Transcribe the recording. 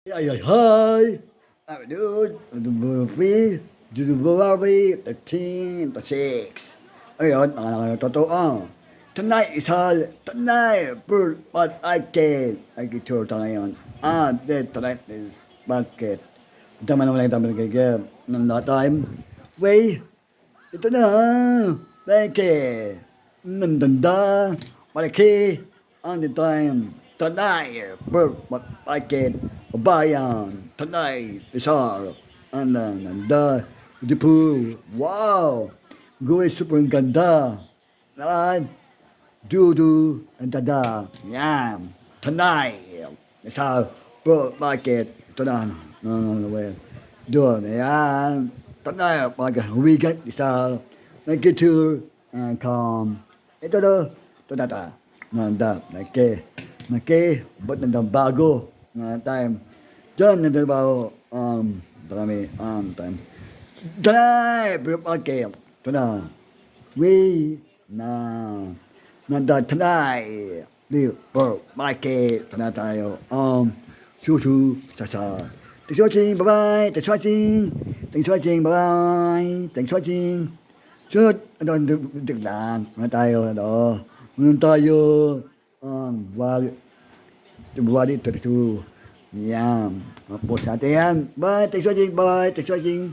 Ay, ay, hi! I'm dude, the movie, the Barbie, the team, the six. Ayun, ang totoo. Tonight is all, tonight, but I can. I get to ngayon. Then tonight is market. Tama naman lang tayo nagiging ng time. Wait, ito na. Beke. Nandanda. Malaki. On the time. Tonight. But I can. Bayan. Tonight. Isar. Nanda. The pool. Wow. Gue super ganda. Naman. Dudu. And dada. Yam. Tonight. Isar. Bro, market. Ito na. No, way. Doon, ayan. Tanda, pag weekend, isa, nag-tour, and come. Ito do, ito na ta. Nanda, ba't nandang bago, na time. Diyan, nandang bago, marami, time. Tanay, pero okay, ito na. We, na, nanda, tanay, di, bro, market, ito na tayo, susu, sasa. Thanks for watching. Bye-bye. Thanks for watching. Thanks for watching. Bye-bye. Thanks for watching. Sunod. Dito lang. Muna tayo. Muna tayo. February 32. Yan. Post natin yan. Bye. Thanks for watching. Bye. Thanks for watching.